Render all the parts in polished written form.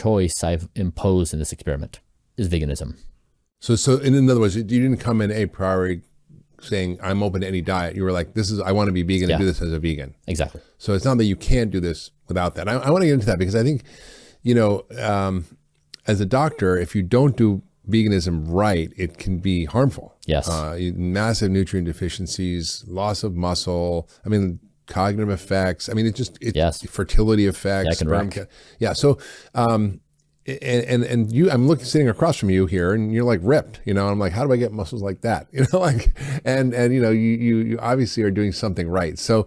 choice I've imposed in this experiment is veganism. So in other words, you didn't come in a priori saying, I'm open to any diet. You were like, I want to be vegan and do this as a vegan. Exactly. So it's not that you can't do this without that. I want to get into that because I think, as a doctor, if you don't do veganism right, it can be harmful. Yes. Massive nutrient deficiencies, loss of muscle. I mean, cognitive effects. I mean, fertility effects. So, and you, I'm sitting across from you here, and you're like ripped. I'm like, how do I get muscles like that? And you obviously are doing something right. So,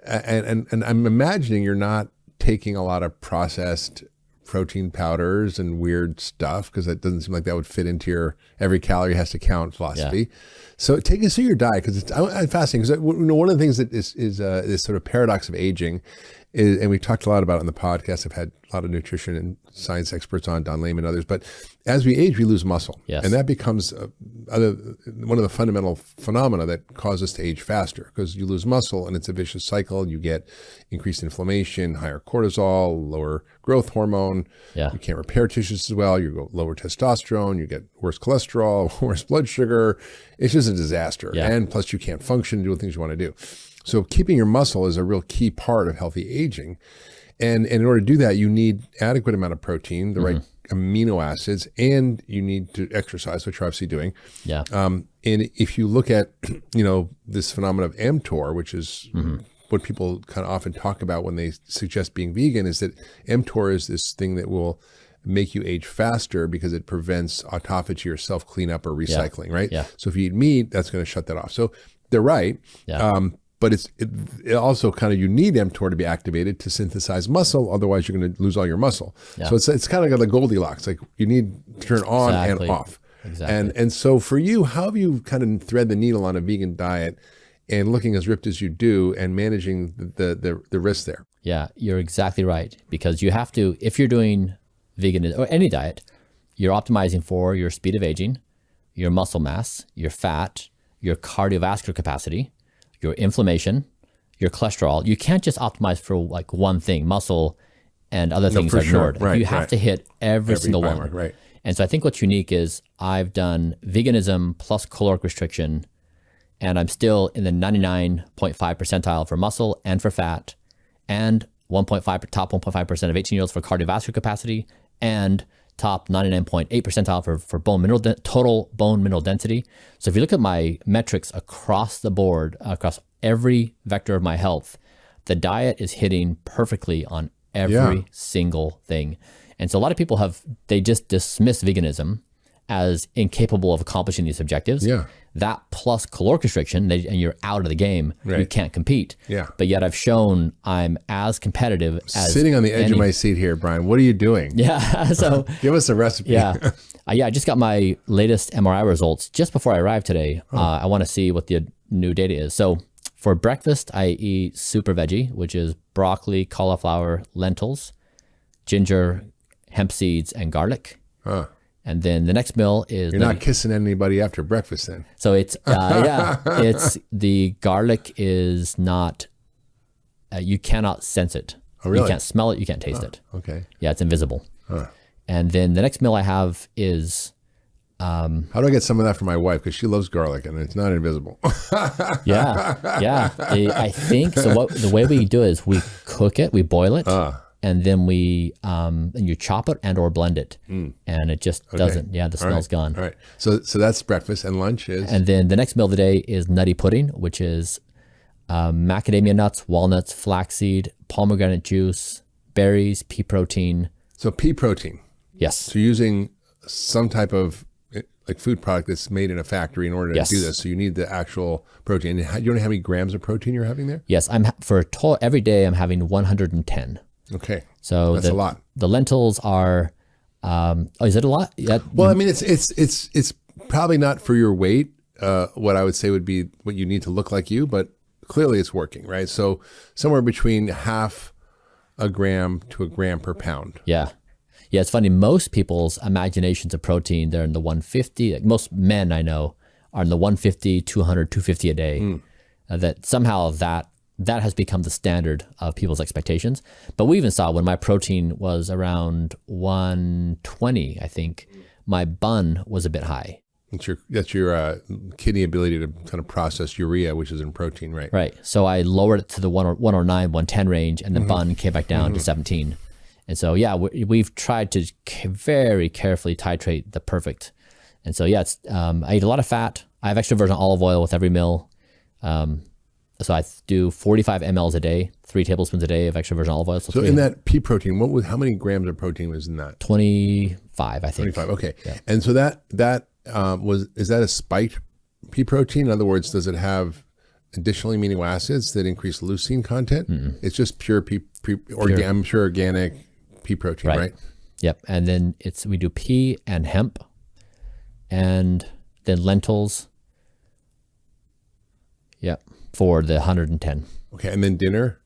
and I'm imagining you're not taking a lot of processed protein powders and weird stuff, because that doesn't seem like that would fit into your every calorie has to count philosophy. Yeah. So take us through your diet, because it's fascinating. Because one of the things that is this sort of paradox of aging is, and we talked a lot about it on the podcast. I've had a lot of nutrition and science experts on, Don Lehman and others. But as we age, we lose muscle, and that becomes one of the fundamental phenomena that cause us to age faster, because you lose muscle, and it's a vicious cycle. You get increased inflammation, higher cortisol, lower growth hormone. Yeah. You can't repair tissues as well. You go lower testosterone. You get worse cholesterol, worse blood sugar. It's just a disaster. Yeah. And plus, you can't function, do the things you want to do. So keeping your muscle is a real key part of healthy aging. And in order to do that, you need adequate amount of protein, the right amino acids, and you need to exercise, which you're obviously doing. Yeah. And if you look at, this phenomenon of mTOR, which is what people kind of often talk about when they suggest being vegan, is that mTOR is this thing that will make you age faster because it prevents autophagy or self-cleanup or recycling, right? Yeah. So if you eat meat, that's going to shut that off. So they're right. Yeah. But it also kind of, you need mTOR to be activated to synthesize muscle. Otherwise, you're going to lose all your muscle. Yeah. So it's kind of like the Goldilocks. Like you need to turn on and off. Exactly. And so for you, how have you kind of thread the needle on a vegan diet and looking as ripped as you do and managing the risks there? Yeah, you're exactly right. Because you have to, if you're doing vegan or any diet, you're optimizing for your speed of aging, your muscle mass, your fat, your cardiovascular capacity, your inflammation, your cholesterol. You can't just optimize for like one thing, muscle and other things are ignored. Right, you have to hit every single one. Right. And so I think what's unique is I've done veganism plus caloric restriction, and I'm still in the 99.5 percentile for muscle and for fat, and top 1.5% of 18-year-olds for cardiovascular capacity, and top 99.8 percentile for total bone mineral density. So if you look at my metrics across the board, across every vector of my health, the diet is hitting perfectly on every single thing. And so a lot of people they just dismiss veganism as incapable of accomplishing these objectives. Yeah. That plus caloric restriction, and you're out of the game. Right. You can't compete. Yeah. But yet I've shown I'm as competitive as sitting on the edge of my seat here, Bryan. What are you doing? Yeah. So give us a recipe. Yeah. I just got my latest MRI results just before I arrived today. I want to see what the new data is. So for breakfast, I eat super veggie, which is broccoli, cauliflower, lentils, ginger, hemp seeds, and garlic. And then the next meal is... You're not kissing anybody after breakfast then. So it's, it's the garlic is not, you cannot sense it. Oh, really? You can't smell it, you can't taste it. Okay. Yeah, it's invisible. And then the next meal I have is... how do I get some of that for my wife? Because she loves garlic and it's not invisible. Yeah. I think, so the way we do it is we cook it, we boil it. And then and you chop it and or blend it. And it just doesn't, the smell's gone. All right. So that's breakfast, and lunch is? And then the next meal of the day is nutty pudding, which is macadamia nuts, walnuts, flaxseed, pomegranate juice, berries, pea protein. So pea protein. Yes. So using some type of like food product that's made in a factory in order to do this. So you need the actual protein. And you know how many grams of protein you're having there? Yes. Every day I'm having 110. Okay. So that's a lot. The lentils are, is it a lot? Yeah. Well, I mean, it's probably not for your weight. What I would say would be what you need to look like you, but clearly it's working, right? So somewhere between half a gram to a gram per pound. Yeah. Yeah. It's funny. Most people's imaginations of protein, they're in the 150. Like most men I know are in the 150, 200, 250 a day. That somehow that that has become the standard of people's expectations. But we even saw when my protein was around 120, I think, my bun was a bit high. That's your kidney ability to kind of process urea, which is in protein, right? Right. So I lowered it to the 109, 110 range, and the bun came back down to 17. And so, yeah, we've tried to very carefully titrate the perfect. And so, yeah, it's, I eat a lot of fat. I have extra virgin olive oil with every meal. So I do 45 mLs a day, 3 tablespoons a day of extra virgin olive oil. So in that pea protein, how many grams of protein was in that? 25, I think. 25, okay. Yeah. And so is that a spiked pea protein? In other words, does it have additional amino acids that increase leucine content? It's just pure I'm sure organic pea protein, right? Yep. And then we do pea and hemp, and then lentils. Yep. For the 110. Okay. And then dinner?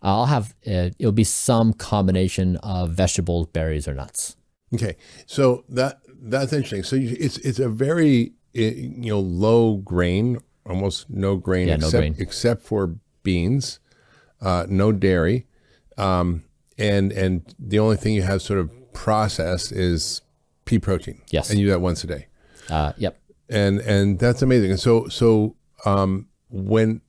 I'll have, it'll be some combination of vegetables, berries, or nuts. Okay. So that's interesting. So it's a very, low grain, almost no grain, except for beans, no dairy. And the only thing you have sort of processed is pea protein. Yes. And you do that once a day. Yep. And that's amazing. And so when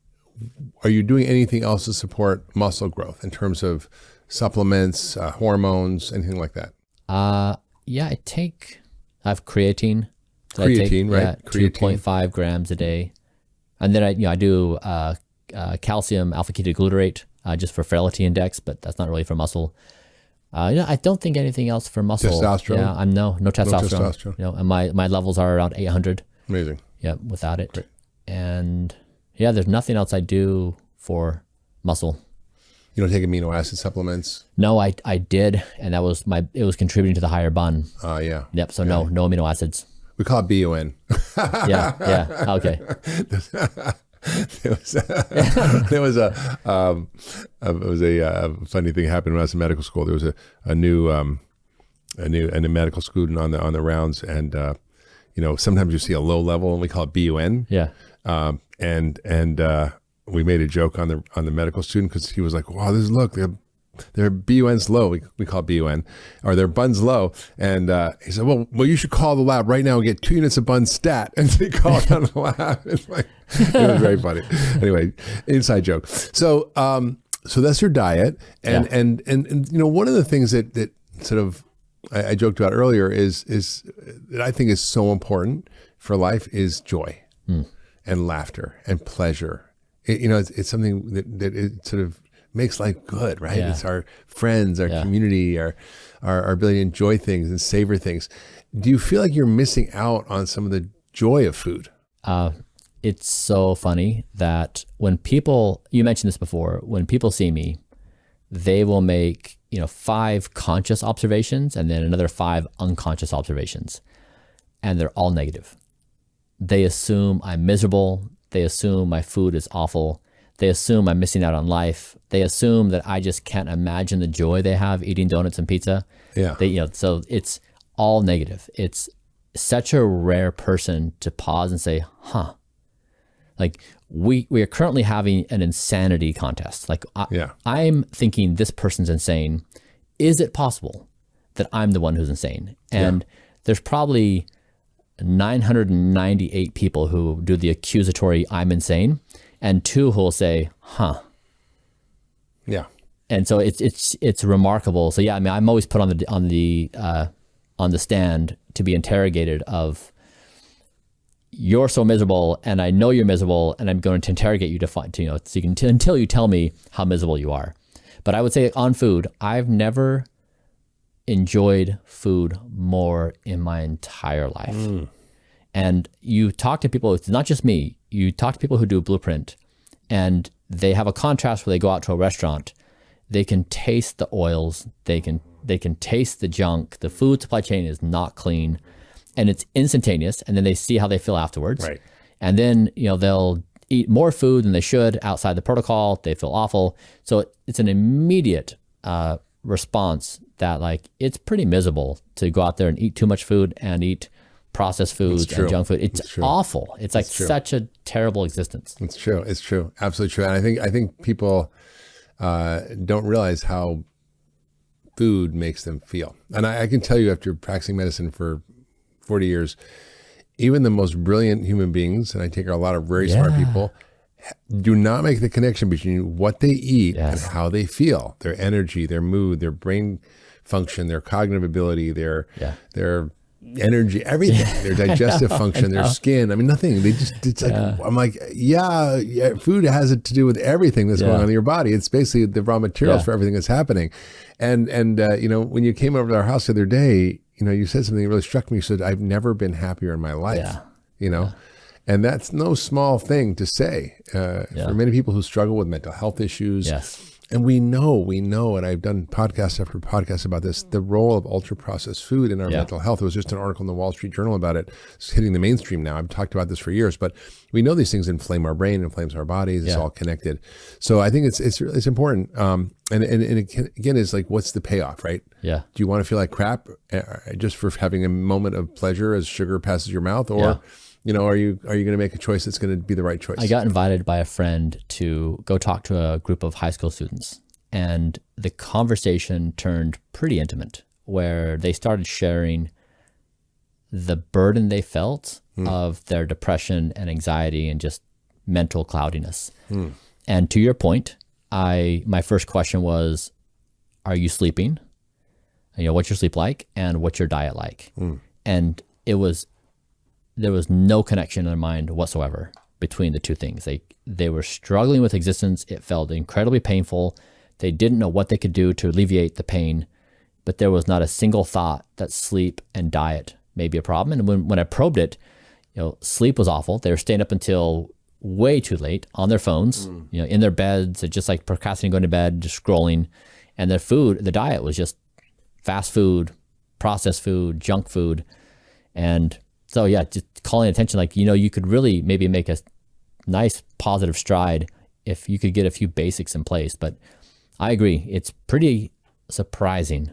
are you doing anything else to support muscle growth in terms of supplements, hormones, anything like that? Yeah, I have creatine. So creatine, right? Yeah, 2.5 grams a day. And then I do calcium alpha ketoglutarate just for frailty index, but that's not really for muscle. I don't think anything else for muscle. Testosterone? Yeah, no testosterone. No testosterone. And my levels are around 800. Amazing. Yeah, without it. Great. And yeah, there's nothing else I do for muscle. You don't take amino acid supplements? No, I did, and it was contributing to the higher bun. Yeah. Yep. So no amino acids. We call it BUN. Yeah. Okay. There was a funny thing happened when I was in medical school. There was a new medical student on the rounds, and sometimes you see a low level, and we call it BUN. Yeah. And we made a joke on the medical student because he was like, "Wow, look, their BUN's low. We call it BUN, or their bun's low." And he said, "Well, you should call the lab right now and get 2 units of bun stat." And so he called on the lab. It was very funny. Anyway, inside joke. So that's your diet, and one of the things that sort of I joked about earlier is that I think is so important for life is joy and laughter and pleasure. It's something that it sort of makes life good, right? Yeah. It's our friends, our community, our ability to enjoy things and savor things. Do you feel like you're missing out on some of the joy of food? It's so funny that when people, you mentioned this before, when people see me, they will make 5 conscious observations and then another 5 unconscious observations, and they're all negative. They assume I'm miserable. They assume my food is awful. They assume I'm missing out on life. They assume that I just can't imagine the joy they have eating donuts and pizza. Yeah. So it's all negative. It's such a rare person to pause and say, huh, like we are currently having an insanity contest. Like I'm thinking this person's insane. Is it possible that I'm the one who's insane? And there's probably 998 people who do the accusatory "I'm insane," and 2 who will say, "Huh." Yeah. And so it's remarkable. So yeah, I mean, I'm always put on the stand to be interrogated of, you're so miserable, and I know you're miserable, and I'm going to interrogate you until you tell me how miserable you are. But I would say on food, I've never enjoyed food more in my entire life. And you talk to people, it's not just me, you talk to people who do Blueprint, and they have a contrast where they go out to a restaurant, they can taste the oils, they can taste the junk, the food supply chain is not clean, and it's instantaneous, and then they see how they feel afterwards. Right. And then they'll eat more food than they should outside the protocol, they feel awful. So it's an immediate response that, like, it's pretty miserable to go out there and eat too much food and eat processed foods and junk food. It's awful. It's like such a terrible existence. It's true. It's true. Absolutely true. And I think people don't realize how food makes them feel. And I can tell you, after practicing medicine for 40 years, even the most brilliant human beings, and I take a lot of very smart people, do not make the connection between what they eat and how they feel, their energy, their mood, their brain function, their cognitive ability, their energy, everything, their digestive function, their skin. I mean, nothing. They just, it's like, I'm like, food has it to do with everything that's going on in your body. It's basically the raw materials for everything that's happening. And you know, when you came over to our house the other day, you know, you said something that really struck me. You said, I've never been happier in my life, you know, and that's no small thing to say for many people who struggle with mental health issues. And we know, and I've done podcast after podcast about this, the role of ultra processed food in our mental health. There was just an article in the Wall Street Journal about it. It's hitting the mainstream now. I've talked about this for years, but we know these things inflame our brain, inflames our bodies. It's all connected. So I think it's important. And again, it's like, what's the payoff, right? Do you want to feel like crap just for having a moment of pleasure as sugar passes your mouth, or you know, are you going to make a choice that's going to be the right choice? I got invited by a friend to go talk to a group of high school students, and the conversation turned pretty intimate, where they started sharing the burden they felt of their depression and anxiety and just mental cloudiness. And to your point, my first question was, are you sleeping? You know, what's your sleep like, and what's your diet like? And there was no connection in their mind whatsoever between the two things. They were struggling with existence. It felt incredibly painful. They didn't know what they could do to alleviate the pain, but there was not a single thought that sleep and diet may be a problem. And when I probed it, you know, sleep was awful. They were staying up until way too late on their phones, you know, in their beds, just like procrastinating going to bed, just scrolling. And their food, the diet was just fast food, processed food, junk food. And so just calling attention, like, you know, you could really maybe make a nice positive stride if you could get a few basics in place. But I agree, it's pretty surprising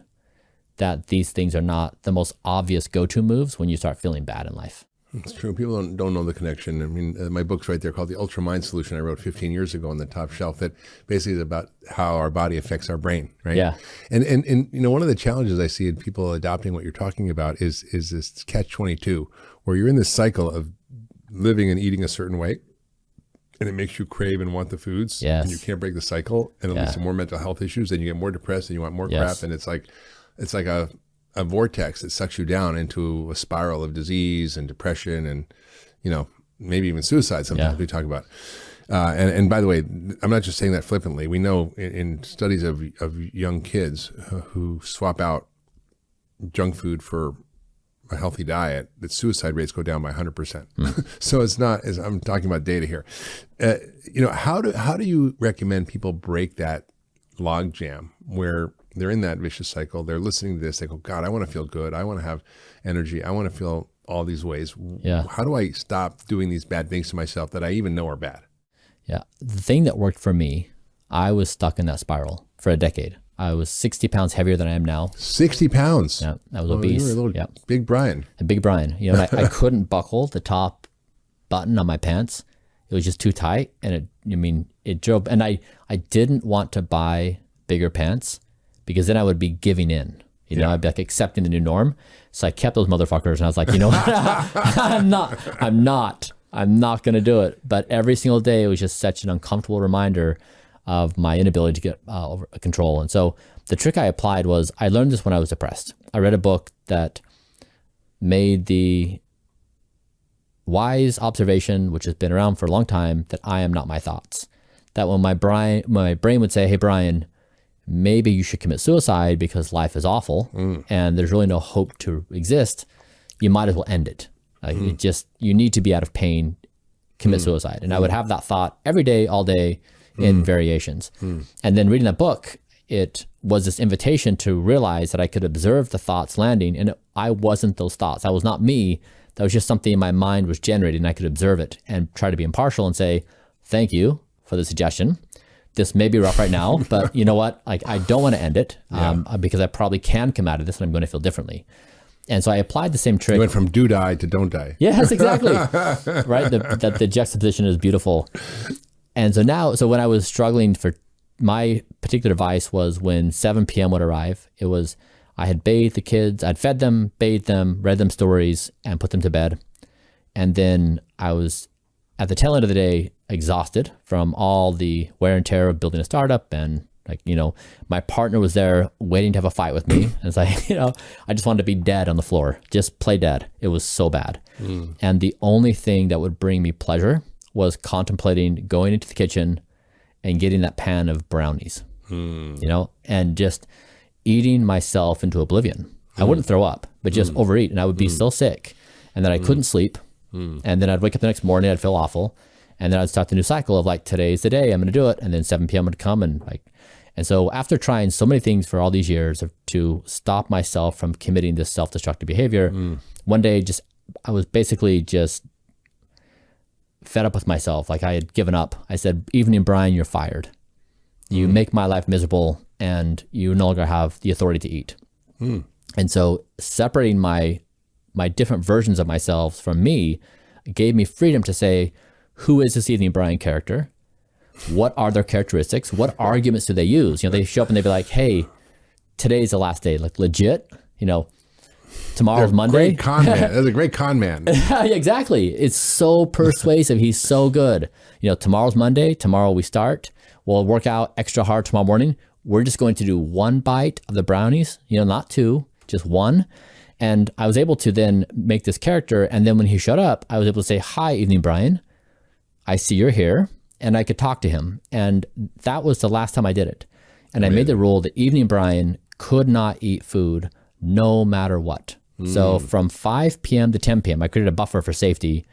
that these things are not the most obvious go-to moves when you start feeling bad in life. It's true. People don't know the connection. I mean, my book's right there called The Ultra Mind Solution. I wrote 15 years ago on the top shelf, that basically is about how our body affects our brain, right? And you know, one of the challenges I see in people adopting what you're talking about is this catch-22, where you're in this cycle of living and eating a certain way, and it makes you crave and want the foods, and you can't break the cycle, and it leads to more mental health issues, and you get more depressed, and you want more crap, and it's like a vortex that sucks you down into a spiral of disease and depression, and, you know, maybe even suicide sometimes we talk about. And by the way, I'm not just saying that flippantly. We know in studies of young kids who swap out junk food for a healthy diet, that suicide rates go down by 100%. So it's not, as I'm talking about data here. You know, how do you recommend people break that log jam where they're in that vicious cycle? They're listening to this. They go, God, I want to feel good. I want to have energy. I want to feel all these ways. How do I stop doing these bad things to myself that I even know are bad? The thing that worked for me, I was stuck in that spiral for a decade. I was 60 pounds heavier than I am now. 60 pounds? Yeah, I was obese. You were a little big Bryan. A big Bryan. You know, I couldn't buckle the top button on my pants. It was just too tight. And it drove, and I didn't want to buy bigger pants, because then I would be giving in. You know, I'd be like accepting the new norm. So I kept those motherfuckers, and I was like, you know, I'm not going to do it. But every single day, it was just such an uncomfortable reminder of my inability to get over control. And so the trick I applied was, I learned this when I was depressed. I read a book that made the wise observation, which has been around for a long time, that I am not my thoughts. That when my brain would say, hey, Bryan, maybe you should commit suicide because life is awful and there's really no hope to exist, you might as well end it. You need to be out of pain, commit suicide. And I would have that thought every day, all day, in variations. And then reading that book, it was this invitation to realize that I could observe the thoughts landing, and I wasn't those thoughts. I was not me. That was just something in my mind was generating, and I could observe it and try to be impartial and say, thank you for the suggestion. This may be rough right now, but you know what? Like, I don't want to end it because I probably can come out of this and I'm going to feel differently. And so I applied the same trick. You went from do die to don't die. Yes, exactly. Right. The juxtaposition is beautiful. And so when I was struggling, for my particular advice was when 7 p.m. would arrive, I had bathed the kids, I'd fed them, bathed them, read them stories, and put them to bed. And then I was at the tail end of the day exhausted from all the wear and tear of building a startup, and my partner was there waiting to have a fight with me. And it's like, I just wanted to be dead on the floor, just play dead. It was so bad. And the only thing that would bring me pleasure was contemplating going into the kitchen and getting that pan of brownies, and just eating myself into oblivion. I wouldn't throw up, but just overeat. And I would be so sick, and then I couldn't sleep. And then I'd wake up the next morning, I'd feel awful. And then I'd start the new cycle of like, today's the day, I'm going to do it. And then 7 p.m. would come, and so after trying so many things for all these years to stop myself from committing this self-destructive behavior, one day I was basically just fed up with myself. Like I had given up. I said, "Evening, Bryan, you're fired. You make my life miserable, and you no longer have the authority to eat." And so separating my different versions of myself from me gave me freedom to say, who is this Evening Bryan character? What are their characteristics? What arguments do they use? They show up and they'd be like, "Hey, today's the last day." Like legit, tomorrow's Monday. Great con man. That's a great con man. Yeah, exactly. It's so persuasive. He's so good. Tomorrow's Monday. Tomorrow we start. We'll work out extra hard tomorrow morning. We're just going to do 1 bite of the brownies, not 2, just 1. And I was able to then make this character. And then when he showed up, I was able to say, "Hi, Evening Bryan. I see you're here." And I could talk to him. And that was the last time I did it. And I made the rule that Evening Bryan could not eat food no matter what. So from 5 p.m. to 10 p.m., I created a buffer for safety.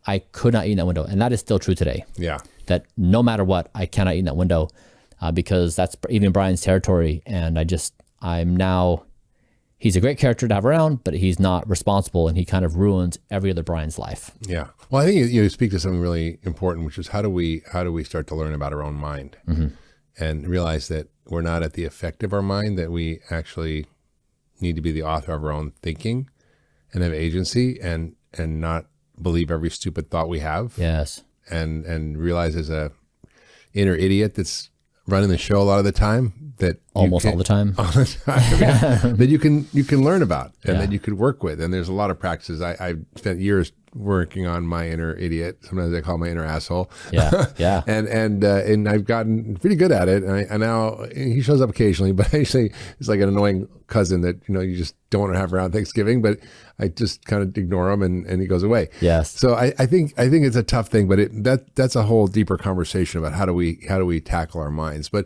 I could not eat in that window. And that is still true today. Yeah. That no matter what, I cannot eat in that window because that's Evening Bryan's territory. And he's a great character to have around, but he's not responsible, and he kind of ruins every other Bryan's life. Yeah. Well, I think you speak to something really important, which is how do we start to learn about our own mind and realize that we're not at the effect of our mind, that we actually need to be the author of our own thinking and have agency and not believe every stupid thought we have. Yes. And realize as a inner idiot that's running the show a lot of the time, that almost all the time, that you can learn about and that you could work with. And there's a lot of practices. I've spent years working on my inner idiot. Sometimes I call my inner asshole. Yeah, yeah. and I've gotten pretty good at it. And now he shows up occasionally, but actually it's like an annoying cousin that you just don't want to have around Thanksgiving. But I just kind of ignore him, and he goes away. Yes. So I think it's a tough thing, but that's a whole deeper conversation about how do we tackle our minds. But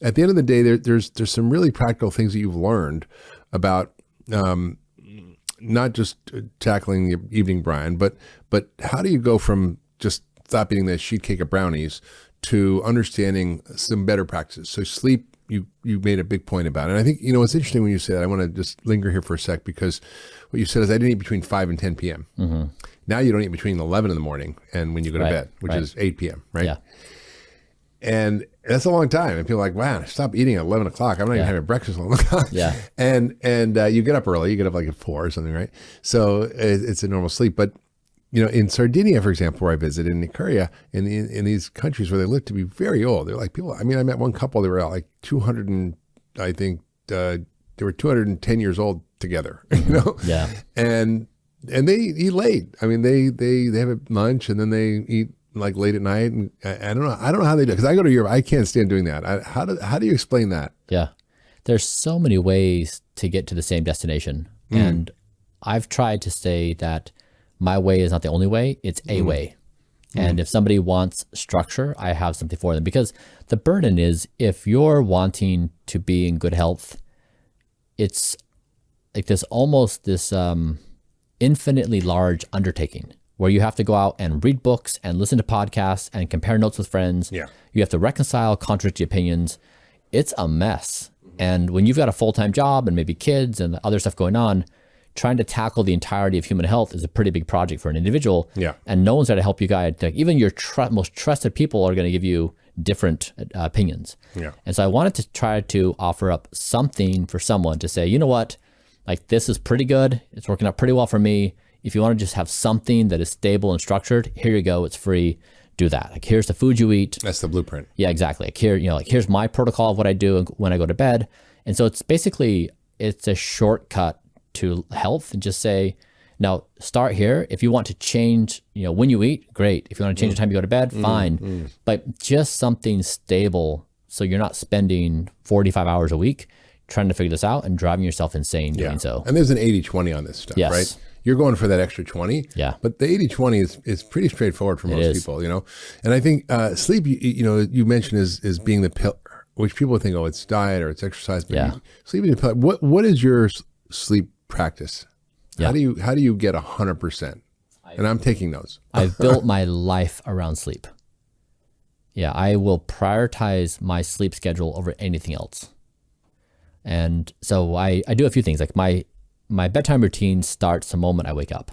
at the end of the day, there's some really practical things that you've learned about not just tackling the Evening Bryan, but how do you go from just stop eating the sheet cake of brownies to understanding some better practices? So sleep, you made a big point about it. And I think, it's interesting when you say that. I want to just linger here for a sec, because what you said is I didn't eat between 5 and 10 p.m. Now you don't eat between 11 in the morning and when you go to bed, which is 8 p.m., right? Yeah. And that's a long time. And people are like, wow, stop eating at 11 o'clock. I'm not even having breakfast at 11 o'clock. Yeah. And you get up early. You get up like at 4 or something, right? So it's a normal sleep. But, in Sardinia, for example, where I visited, in Icaria, in these countries where they live to be very old, they're like people, I met one couple, they were like 200 and I think they were 210 years old together, Yeah. And they eat late. I mean, they have a lunch and then they eat like late at night, and I don't know how they do it, because I go to Europe, I can't stand doing that. How do you explain that? Yeah, there's so many ways to get to the same destination, and I've tried to say that my way is not the only way; it's a way. And if somebody wants structure, I have something for them, because the burden is, if you're wanting to be in good health, it's like this infinitely large undertaking, where you have to go out and read books and listen to podcasts and compare notes with friends. Yeah. You have to reconcile contradictory opinions. It's a mess. And when you've got a full-time job and maybe kids and other stuff going on, trying to tackle the entirety of human health is a pretty big project for an individual. Yeah. And no one's there to help you guide. Even your most trusted people are going to give you different opinions. Yeah. And so I wanted to try to offer up something for someone to say, you know what, like this is pretty good. It's working out pretty well for me. If you want to just have something that is stable and structured, here you go. It's free. Do that. Like here's the food you eat. That's the blueprint. Yeah, exactly. Like here, like here's my protocol of what I do when I go to bed. And so it's basically, it's a shortcut to health, and just say, now start here. If you want to change, when you eat, great. If you want to change the time you go to bed, fine. But just something stable, so you're not spending 45 hours a week trying to figure this out and driving yourself insane doing so. And there's an 80-20 on this stuff, right? You're going for that extra 20. Yeah. But the 80-20 is pretty straightforward for most people, And I think sleep, you mentioned is being the pillar, which people think, oh, it's diet or it's exercise. But sleep is the pillar. What is your sleep practice? How do you get 100%? And I'm taking notes. I've built my life around sleep. Yeah, I will prioritize my sleep schedule over anything else. And so I do a few things. Like my bedtime routine starts the moment I wake up.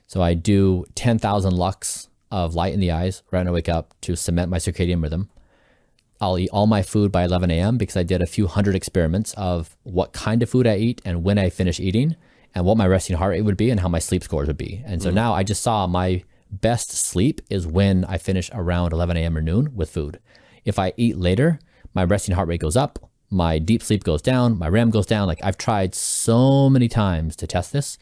So I do 10,000 lux of light in the eyes right when I wake up to cement my circadian rhythm. I'll eat all my food by 11 a.m. because I did a few hundred experiments of what kind of food I eat and when I finish eating and what my resting heart rate would be and how my sleep scores would be. And so now I just saw my best sleep is when I finish around 11 a.m. or noon with food. If I eat later, my resting heart rate goes up, my deep sleep goes down, my REM goes down. Like I've tried so many times to test this,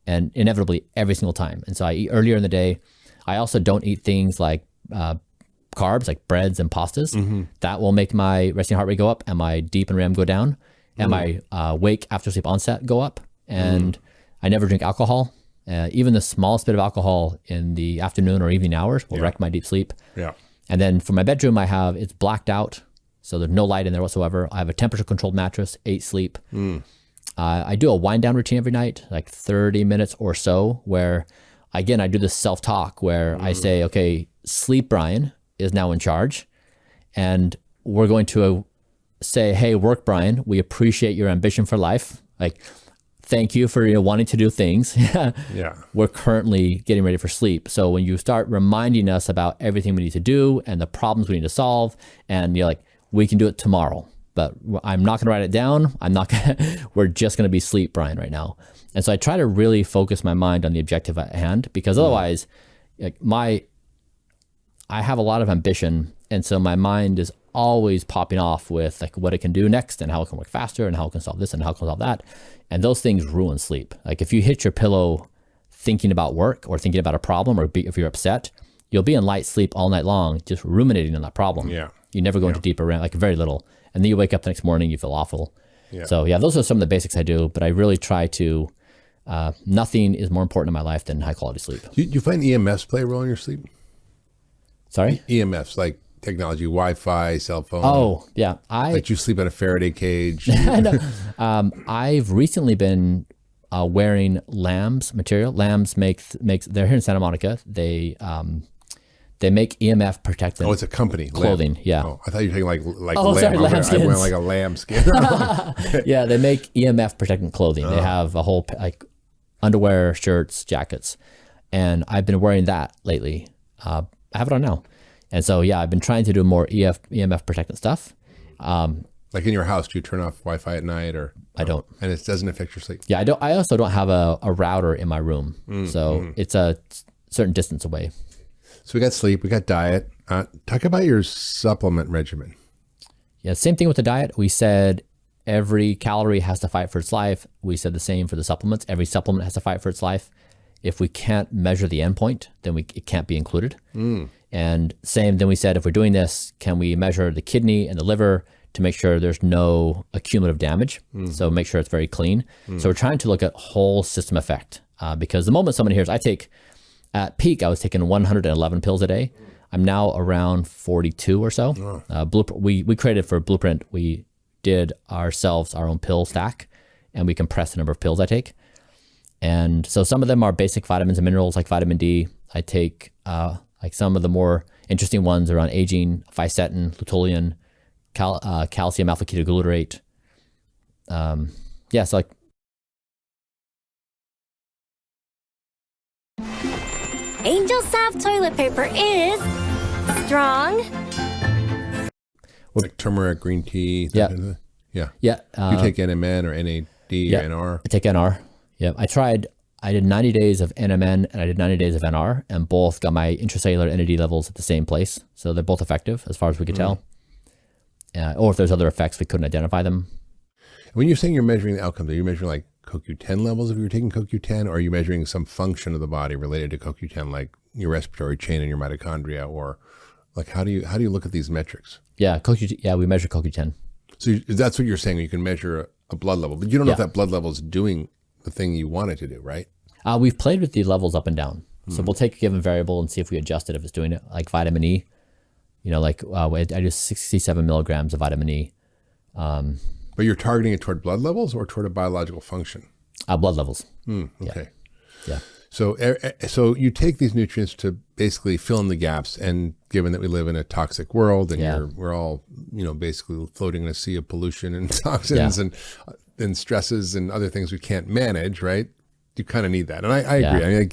and inevitably every single time. And so I eat earlier in the day. I also don't eat things like carbs, like breads and pastas. That will make my resting heart rate go up and my deep and REM go down, and my wake after sleep onset go up. And I never drink alcohol. Even the smallest bit of alcohol in the afternoon or evening hours will wreck my deep sleep. Yeah. And then for my bedroom, it's blacked out. So there's no light in there whatsoever. I have a temperature controlled mattress, 8 sleep. I do a wind down routine every night, like 30 minutes or so, where again, I do this self-talk where I say, okay, sleep Bryan is now in charge. And we're going to say, hey, work Bryan, we appreciate your ambition for life. Like, thank you for wanting to do things. We're currently getting ready for sleep. So when you start reminding us about everything we need to do and the problems we need to solve, and you're like, we can do it tomorrow, but I'm not going to write it down. We're just going to be sleep Bryan right now. And so I try to really focus my mind on the objective at hand, because otherwise I have a lot of ambition. And so my mind is always popping off with like what it can do next and how it can work faster and how it can solve this and how it can solve that. And those things ruin sleep. Like if you hit your pillow thinking about work or thinking about a problem, or if you're upset, you'll be in light sleep all night long, just ruminating on that problem. You never go into deeper REM, like very little. And then you wake up the next morning, you feel awful. So those are some of the basics I do, but I really try to, nothing is more important in my life than high quality sleep. Do you find EMFs play a role in your sleep? Sorry? EMFs, like technology, Wi-Fi, cell phone. Oh, yeah. Like you sleep in a Faraday cage. I've recently been wearing Lamb's material. Lamb's they're here in Santa Monica. They make EMF protectant. Oh, it's a company. Clothing, lamb. Oh, I thought you were talking like lamb. Sorry, lambskins. I went like a lambskin. Yeah, they make EMF protectant clothing. They have a whole like underwear, shirts, jackets, and I've been wearing that lately. I have it on now, and so I've been trying to do more EMF protectant stuff. Like in your house, do you turn off Wi-Fi at night, or I don't, and it doesn't affect your sleep? Yeah, I don't. I also don't have a router in my room, so it's a certain distance away. So we got sleep, we got diet. Talk about your supplement regimen. Yeah, same thing with the diet. We said every calorie has to fight for its life. We said the same for the supplements. Every supplement has to fight for its life. If we can't measure the endpoint, then it can't be included. And then we said, if we're doing this, can we measure the kidney and the liver to make sure there's no accumulative damage? So make sure it's very clean. So we're trying to look at whole system effect, because the moment someone hears, at peak, I was taking 111 pills a day. I'm now around 42 or so. We created for Blueprint, we did ourselves our own pill stack, and we compressed the number of pills I take. And so some of them are basic vitamins and minerals like vitamin D. I take like some of the more interesting ones around aging, fisetin, luteolin, calcium alpha ketoglutarate. So like Angel Salve toilet paper is strong. Like turmeric, green tea. Yeah. Yeah. Yeah. Do you take NMN or NA? D, Yeah. NR? I take NR. Yeah. I did 90 days of NMN and I did 90 days of NR, and both got my intracellular NAD levels at the same place. So they're both effective as far as we could tell. Or if there's other effects, we couldn't identify them. When you're saying you're measuring the outcomes, are you measuring like CoQ10 levels if you're taking CoQ10, or are you measuring some function of the body related to CoQ10, like your respiratory chain and your mitochondria, or like how do you look at these metrics? Yeah, CoQ10. Yeah, we measure CoQ10. So that's what you're saying. You can measure a blood level, but you don't know if that blood level is doing the thing you want it to do, right? We've played with the levels up and down. So we'll take a given variable and see if we adjust it if it's doing it, like vitamin E. You know, like I do 67 milligrams of vitamin E. But you're targeting it toward blood levels or toward a biological function? Blood levels. Okay. Yeah. So you take these nutrients to basically fill in the gaps, and given that we live in a toxic world and we're all, basically floating in a sea of pollution and toxins and stresses and other things we can't manage, right? You kind of need that. And I agree. I mean,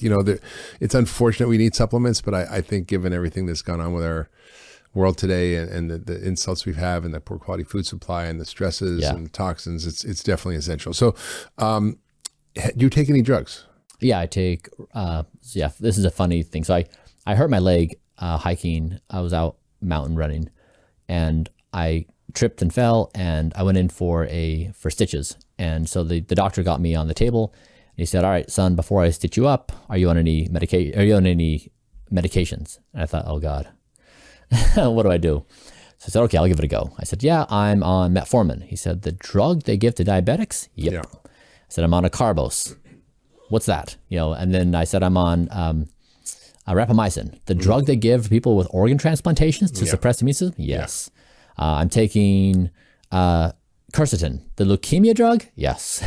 it's unfortunate we need supplements, but I think given everything that's gone on with our world today and the insults we have and the poor quality food supply and the stresses and the toxins, it's definitely essential. So do you take any drugs? Yeah, I take, this is a funny thing. So I hurt my leg hiking. I was out mountain running and I tripped and fell and I went in for stitches. And so the doctor got me on the table and he said, all right, son, before I stitch you up, are you on any medications? And I thought, oh God, what do I do? So I said, okay, I'll give it a go. I said, yeah, I'm on metformin. He said, the drug they give to diabetics? Yep. Yeah. I said, I'm on a carbose. What's that? And then I said, I'm on rapamycin, the drug they give people with organ transplantations to suppress the immune system. Yes. I'm taking quercetin, the leukemia drug. Yes.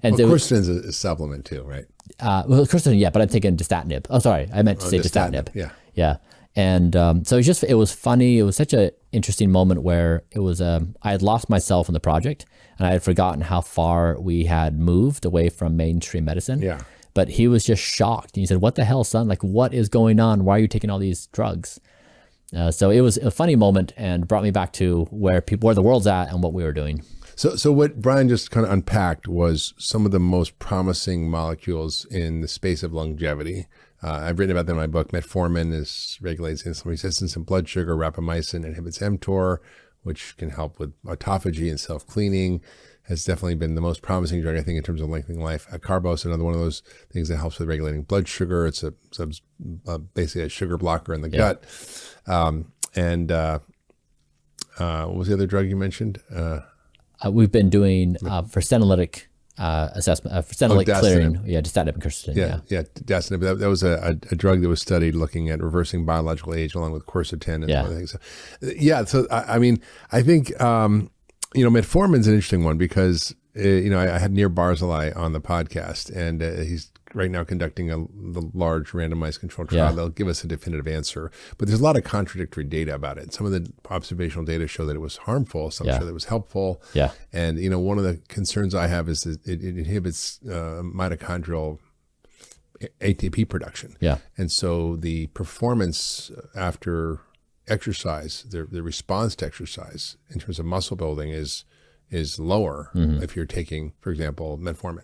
And quercetin's a supplement too, right? Quercetin, yeah, but I'm taking dasatinib. Oh, sorry, I meant to say dasatinib. Yeah. And so it was funny. It was such an interesting moment where it was, I had lost myself in the project and I had forgotten how far we had moved away from mainstream medicine. Yeah. But he was just shocked. And he said, what the hell, son? Like, what is going on? Why are you taking all these drugs? So it was a funny moment and brought me back to where the world's at and what we were doing. So what Bryan just kind of unpacked was some of the most promising molecules in the space of longevity. I've written about them in my book. Metformin regulates insulin resistance and blood sugar. Rapamycin inhibits mTOR, which can help with autophagy and self-cleaning. Has definitely been the most promising drug, I think, in terms of lengthening life. Carbose, another one of those things that helps with regulating blood sugar. It's basically a sugar blocker in the gut. What was the other drug you mentioned? We've been doing for senolytic assessment, for senolytic clearing. Yeah, dasatinib and quercetin. Yeah, dasatinib. That was a drug that was studied looking at reversing biological age along with quercetin and other things. So I mean, I think metformin's an interesting one because I had Nir Barzilai on the podcast, and he's right now conducting the large randomized controlled trial. They'll give us a definitive answer, but there's a lot of contradictory data about it. Some of the observational data show that it was harmful. Some show that it was helpful. Yeah. And one of the concerns I have is that it inhibits mitochondrial ATP production. Yeah. And so the performance after exercise, the response to exercise in terms of muscle building is lower if you're taking, for example, metformin.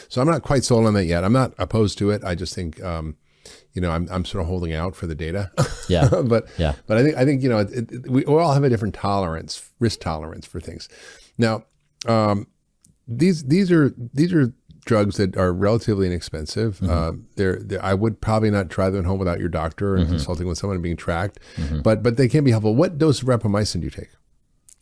So I'm not quite sold on that yet. I'm not opposed to it. I just think, I'm sort of holding out for the data. Yeah. But I think we all have a different risk tolerance for things. Now, these are drugs that are relatively inexpensive. I would probably not try them at home without your doctor and consulting with someone and being tracked, but they can be helpful. What dose of rapamycin do you take?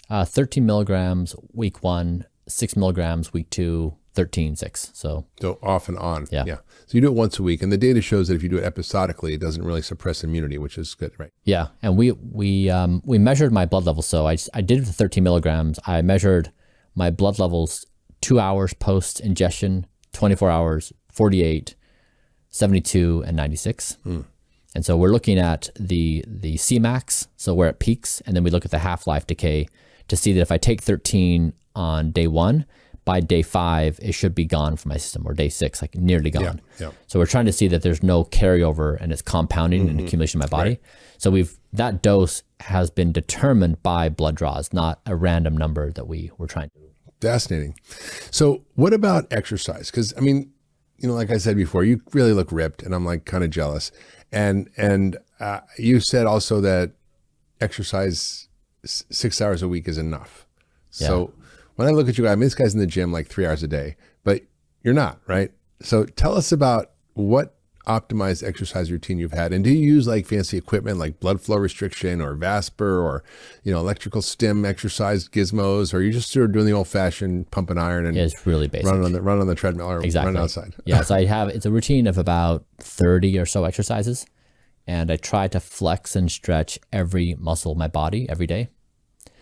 13 milligrams week 1, 6 milligrams week 2, 13, 6. So off and on. Yeah. So you do it once a week, and the data shows that if you do it episodically, it doesn't really suppress immunity, which is good, right? Yeah, and we measured my blood levels. So I did it for 13 milligrams. I measured my blood levels 2 hours post ingestion, 24 hours, 48, 72, and 96. And so we're looking at the Cmax, so where it peaks, and then we look at the half-life decay to see that if I take 13 on day 1, by day 5, it should be gone from my system, or day 6, like nearly gone. Yeah. So we're trying to see that there's no carryover and it's compounding and accumulation in my body. Right. So that dose has been determined by blood draws, not a random number that we were trying to. Fascinating. So what about exercise? Because I mean, like I said before, you really look ripped, and I'm like kind of jealous. And you said also that exercise 6 hours a week is enough. Yeah. So when I look at you, I mean, this guy's in the gym like 3 hours a day, but you're not, right? So tell us about what optimized exercise routine you've had. And do you use like fancy equipment like blood flow restriction or Vasper or, electrical stim exercise gizmos, or you just sort of doing the old fashioned pump and iron and It's really basic. run on the treadmill or run outside? Yeah. So it's a routine of about 30 or so exercises. And I try to flex and stretch every muscle of my body every day.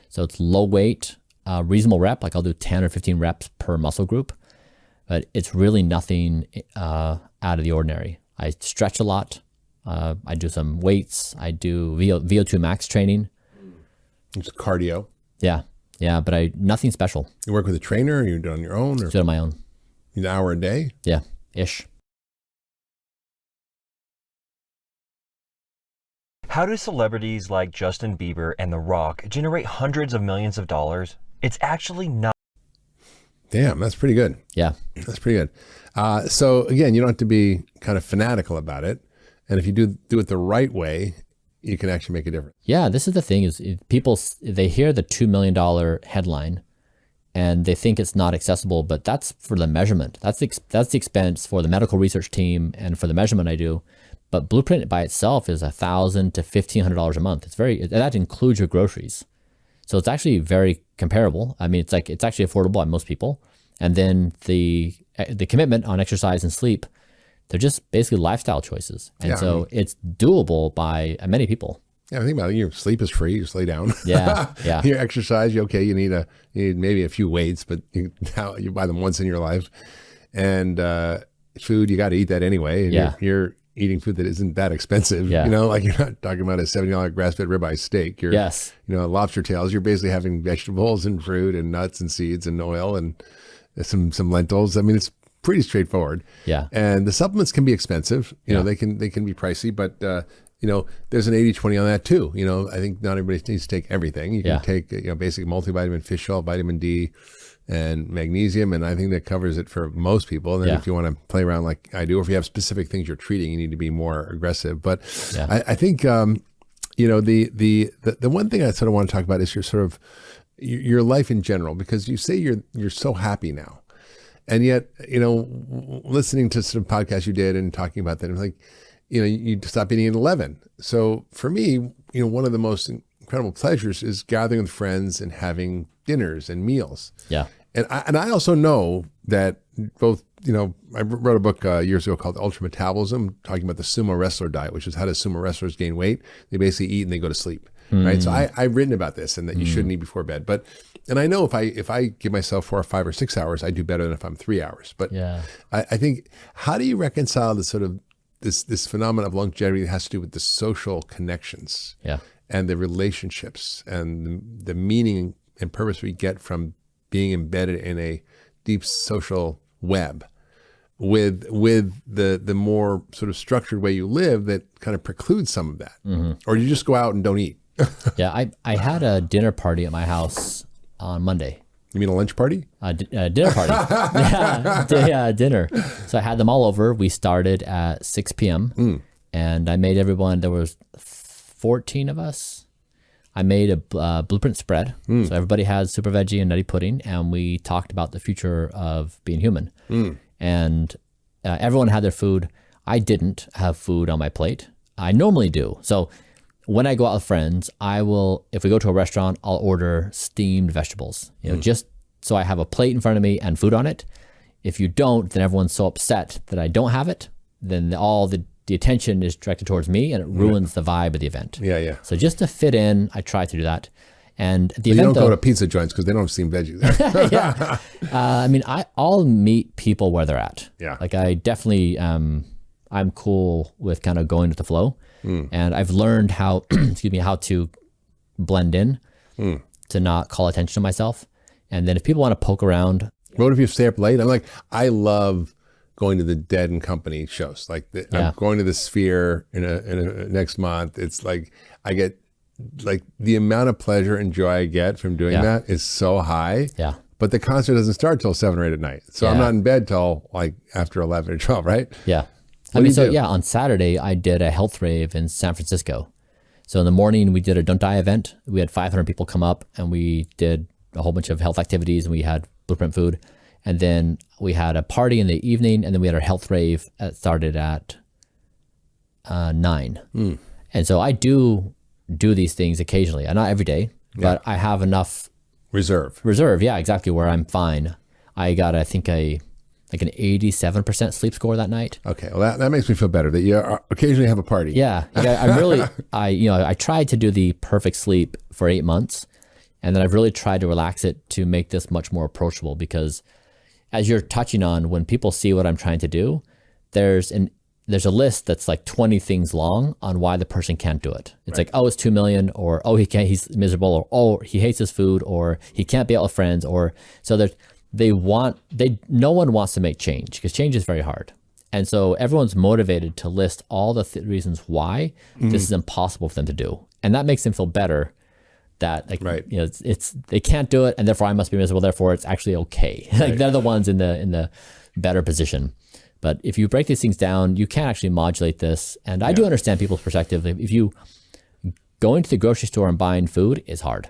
So it's low weight, reasonable rep. Like I'll do 10 or 15 reps per muscle group, but it's really nothing out of the ordinary. I stretch a lot. I do some weights. I do VO2 max training. It's cardio. Yeah. Yeah. But nothing special. You work with a trainer, or you do it on your own, or Do it on my own. an hour a day? Yeah. Ish. How do celebrities like Justin Bieber and The Rock generate hundreds of millions of dollars? It's actually not. Damn, that's pretty good. Yeah. That's pretty good. So again, you don't have to be kind of fanatical about it. And if you do it the right way, you can actually make a difference. Yeah. This is the thing is people, they hear the $2 million headline and they think it's not accessible, but that's for the measurement. That's the expense for the medical research team and for the measurement I do. But Blueprint by itself is $1,000 to $1,500 a month. That includes your groceries. So it's actually very comparable. I mean, it's actually affordable on most people. And then the commitment on exercise and sleep, they're just basically lifestyle choices. And it's doable by many people. Yeah, I think about it. Your sleep is free. You just lay down. Yeah, yeah. Your exercise, you need maybe a few weights, but you buy them once in your life. And food, you got to eat that anyway. And Yeah. you're eating food that isn't that expensive. Yeah. Like you're not talking about a $70 grass-fed ribeye steak. You're, Yes. lobster tails. You're basically having vegetables and fruit and nuts and seeds and oil and some lentils. I mean, it's pretty straightforward. Yeah. And the supplements can be expensive. Yeah. They can be pricey, but there's an 80-20 on that too. I think not everybody needs to take everything. You can take basic multivitamin, fish oil, vitamin D, and magnesium, and I think that covers it for most people. And then if you want to play around like I do, or if you have specific things you're treating, you need to be more aggressive. But I think the one thing I sort of want to talk about is your life in general, because you say you're so happy now, and yet listening to some podcasts you did and talking about that, I'm like, you stop eating at 11. So for me, one of the most incredible pleasures is gathering with friends and having dinners and meals. Yeah. And I also know that both, I wrote a book years ago called Ultra Metabolism, talking about the sumo wrestler diet, which is how do sumo wrestlers gain weight? They basically eat and they go to sleep, right? So I've written about this, and that you shouldn't eat before bed. And I know if I give myself 4 or 5 or 6 hours, I do better than if I'm 3 hours. But I think, how do you reconcile the sort of this phenomenon of longevity that has to do with the social connections and the relationships and the meaning and purpose we get from being embedded in a deep social web with the more sort of structured way you live that kind of precludes some of that? Or you just go out and don't eat? Yeah. I had a dinner party at my house on Monday. You mean a lunch party? Dinner party. Dinner. So I had them all over. We started at 6 p.m. And I made everyone, there was 14 of us. I made a blueprint spread. So everybody had super veggie and nutty pudding, and we talked about the future of being human. And everyone had their food. I didn't have food on my plate. I normally do. So when I go out with friends, if we go to a restaurant, I'll order steamed vegetables, just so I have a plate in front of me and food on it. If you don't, then everyone's so upset that I don't have it, then all the attention is directed towards me, and it ruins the vibe of the event. Yeah. So just to fit in, I try to do that. And the You event, don't go to pizza joints because they don't have steamed veggies there. I mean, I'll meet people where they're at. Yeah. Like I definitely, I'm cool with kind of going with the flow. And I've learned how, how to blend in, to not call attention to myself. And then if people want to poke around. What if you stay up late? I love going to the Dead and Company shows. I'm going to the Sphere in a next month. It's like, I get the amount of pleasure and joy I get from doing that is so high. Yeah. but the concert doesn't start till 7 or 8 at night. So I'm not in bed till like after 11 or 12, right? Yeah. What do you do? On Saturday, I did a health rave in San Francisco. So in the morning, we did a Don't Die event. We had 500 people come up and we did a whole bunch of health activities and we had Blueprint food. And then we had a party in the evening and then we had our health rave that started at 9. And so I do these things occasionally, and not every day, but I have enough Reserve. Yeah, exactly, where I'm fine. I got, I think, an 87% sleep score that night. Okay, well that makes me feel better that you occasionally have a party. Yeah, I'm really, I tried to do the perfect sleep for 8 months, and then I've really tried to relax it to make this much more approachable, because as you're touching on, when people see what I'm trying to do, there's a list that's like 20 things long on why the person can't do it. It's like, oh, it's 2 million, or oh, he's miserable, or oh, he hates his food, or he can't be out with friends, or so no one wants to make change because change is very hard. And so everyone's motivated to list all the reasons why this is impossible for them to do. And that makes them feel better that it's they can't do it and therefore I must be miserable. Therefore it's actually okay. Like they're the ones in the better position. But if you break these things down, you can actually modulate this. And I do understand people's perspective. If you going to the grocery store and buying food is hard.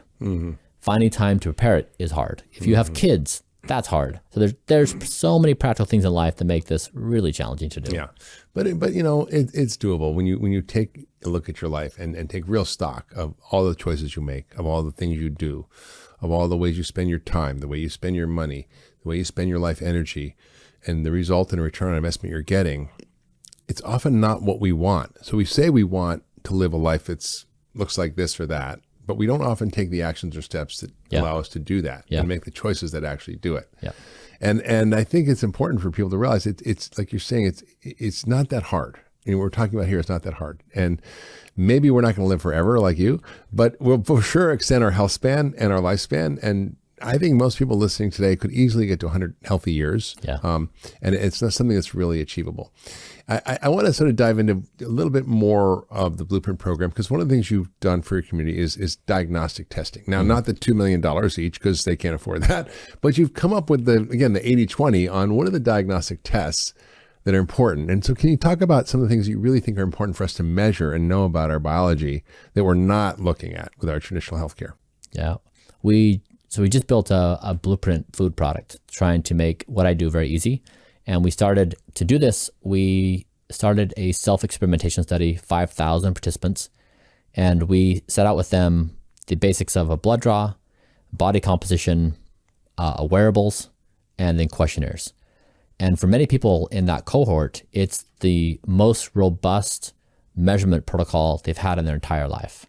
Finding time to prepare it is hard. If you have kids, that's hard. So there's so many practical things in life that make this really challenging to do. Yeah, but it's doable when you take a look at your life and take real stock of all the choices you make, of all the things you do, of all the ways you spend your time, the way you spend your money, the way you spend your life energy, and the result and return on investment you're getting. It's often not what we want. So we say we want to live a life that's looks like this or that, but we don't often take the actions or steps that allow us to do that and make the choices that actually do it. Yeah. And I think it's important for people to realize it's like you're saying, it's not that hard. What we're talking about here is not that hard. And maybe we're not going to live forever like you, but we'll for sure extend our health span and our lifespan. And I think most people listening today could easily get to 100 healthy years. Yeah. And it's not something that's really achievable. I want to sort of dive into a little bit more of the Blueprint program, because one of the things you've done for your community is diagnostic testing. Now, not the $2 million each, because they can't afford that, but you've come up with the 80-20 on what are the diagnostic tests that are important. And so can you talk about some of the things you really think are important for us to measure and know about our biology that we're not looking at with our traditional healthcare? Yeah. So we just built a Blueprint food product trying to make what I do very easy. And we started to do this. We started a self-experimentation study, 5,000 participants. And we set out with them the basics of a blood draw, body composition, wearables, and then questionnaires. And for many people in that cohort, it's the most robust measurement protocol they've had in their entire life.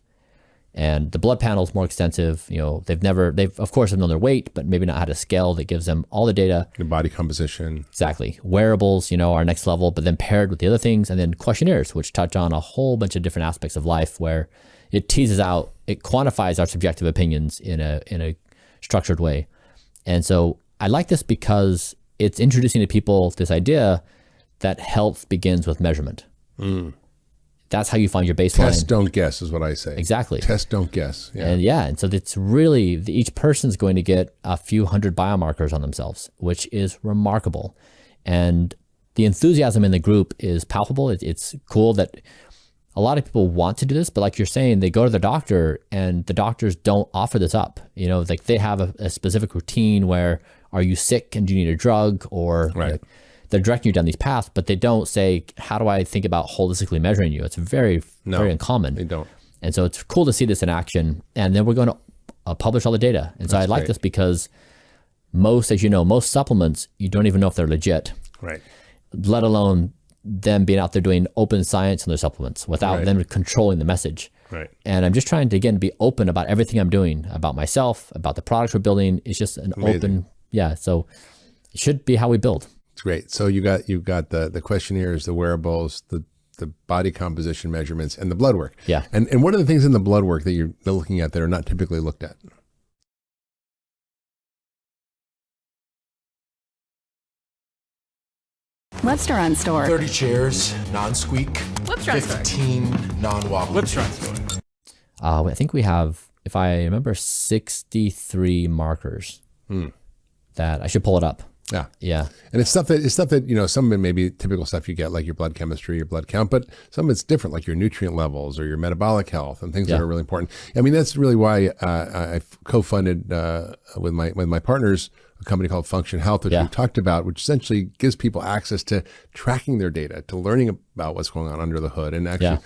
And the blood panel is more extensive. They've of course have known their weight, but maybe not had a scale that gives them all the data. The body composition. Exactly. Wearables, our next level, but then paired with the other things, and then questionnaires, which touch on a whole bunch of different aspects of life where it teases out, it quantifies our subjective opinions in a structured way. And so I like this because it's introducing to people this idea that health begins with measurement. That's how you find your baseline. Test, don't guess is what I say. Exactly. Test, don't guess. Yeah. And so it's really, each person's going to get a few hundred biomarkers on themselves, which is remarkable. And the enthusiasm in the group is palpable. It's cool that a lot of people want to do this, but like you're saying, they go to the doctor and the doctors don't offer this up. Like they have a specific routine where, are you sick and do you need a drug? Or they're directing you down these paths, but they don't say, how do I think about holistically measuring you? It's very uncommon. They don't. And so it's cool to see this in action. And then we're going to publish all the data. And so I like this because most supplements, you don't even know if they're legit. Right. Let alone them being out there doing open science on their supplements without them controlling the message. Right. And I'm just trying to, again, be open about everything I'm doing, about myself, about the products we're building. It's just an open, so it should be how we build. It's great. So you've got the questionnaires, the wearables, the body composition measurements, and the blood work. Yeah. And what are the things in the blood work that you're looking at that are not typically looked at? Webster Store. 30 chairs, non-squeak. Webster 15 non-wobble. Webster Store. I think we have, if I remember, 63 markers. that I should pull it up. Yeah. Yeah. And it's stuff that, you know, some of it may be typical stuff you get, like your blood chemistry, your blood count, but some of it's different, like your nutrient levels or your metabolic health and things that are really important. I mean, that's really why I've co-funded with my partners a company called Function Health, which we talked about, which essentially gives people access to tracking their data, to learning about what's going on under the hood. And actually,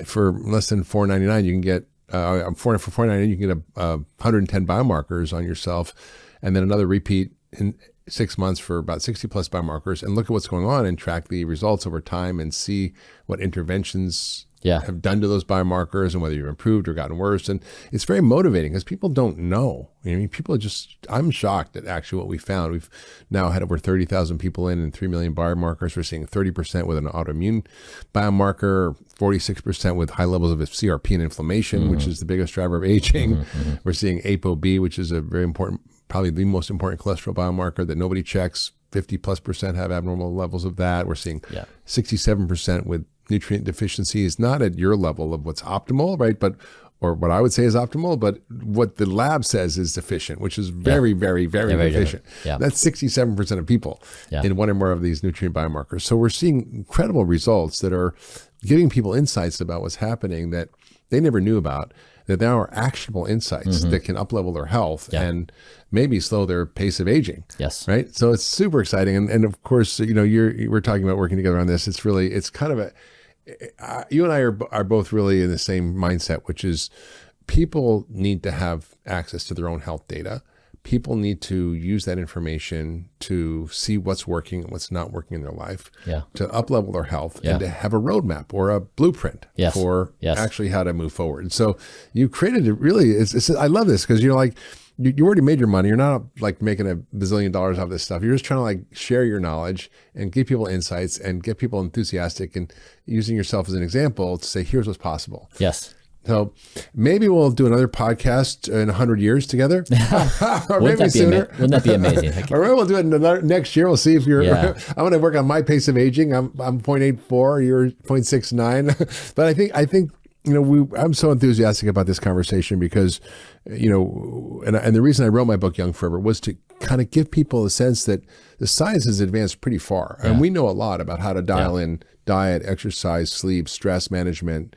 for less than $4.99, you can get for $4.99 you can get 110 biomarkers on yourself, and then another repeat in 6 months for about 60 plus biomarkers, and look at what's going on and track the results over time and see what interventions have done to those biomarkers and whether you've improved or gotten worse. And it's very motivating because people don't know. I mean, people are I'm shocked at actually what we found. We've now had over 30,000 people in and 3 million biomarkers. We're seeing 30% with an autoimmune biomarker, 46% with high levels of CRP and inflammation, which is the biggest driver of aging. We're seeing ApoB, which is a very important, probably the most important cholesterol biomarker that nobody checks. 50+% have abnormal levels of that. We're seeing 67% with nutrient deficiencies, not at your level of what's optimal, right? But, or what I would say is optimal, but what the lab says is deficient, which is very, very, very deficient. That's 67% of people in one or more of these nutrient biomarkers. So we're seeing incredible results that are giving people insights about what's happening that they never knew about, that now are actionable insights that can up-level their health and maybe slow their pace of aging. Right? So it's super exciting. And of course, you know, we're talking about working together on this. It's kind of you and I are both really in the same mindset, which is people need to have access to their own health data. People need to use that information to see what's working and what's not working in their life, to up-level their health and to have a roadmap or a blueprint for actually how to move forward. And so you created I love this because you're like, you already made your money. You're not like making $1 bazillion off of this stuff. You're just trying to like share your knowledge and give people insights and get people enthusiastic and using yourself as an example to say, here's what's possible. So maybe we'll do another podcast in 100 years together, or maybe sooner. Wouldn't that be amazing? Or maybe we'll do it next year. We'll see if you're. I'm going to work on my pace of aging. I'm 0.84. You're 0.69. But I think you know, I'm so enthusiastic about this conversation because, you know, and the reason I wrote my book Young Forever was to kind of give people a sense that the science has advanced pretty far, and we know a lot about how to dial in diet, exercise, sleep, stress management.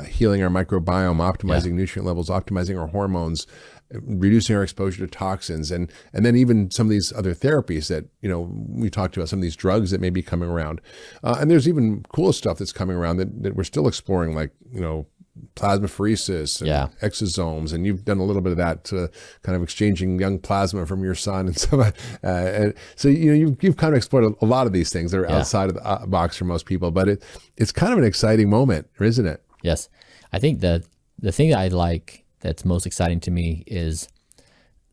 Healing our microbiome, optimizing nutrient levels, optimizing our hormones, reducing our exposure to toxins, and then even some of these other therapies that, you know, we talked about, some of these drugs that may be coming around. And there's even cooler stuff that's coming around that we're still exploring, like, you know, plasmapheresis and exosomes. And you've done a little bit of that, to kind of exchanging young plasma from your son and stuff. And so, you know, you've kind of explored a lot of these things that are outside of the box for most people, but it's kind of an exciting moment, isn't it? Yes. I think that the thing that I like that's most exciting to me is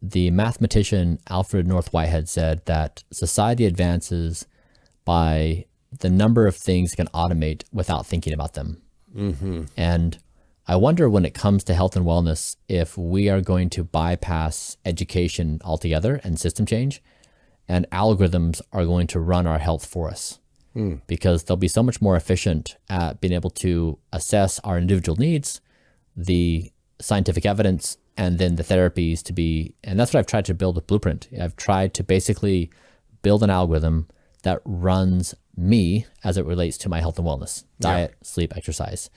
the mathematician Alfred North Whitehead said that society advances by the number of things it can automate without thinking about them. And I wonder, when it comes to health and wellness, if we are going to bypass education altogether and system change, and algorithms are going to run our health for us. Because they'll be so much more efficient at being able to assess our individual needs, the scientific evidence, and then the therapies to be, and that's what I've tried to build with Blueprint. I've tried to basically build an algorithm that runs me as it relates to my health and wellness, diet, sleep, exercise.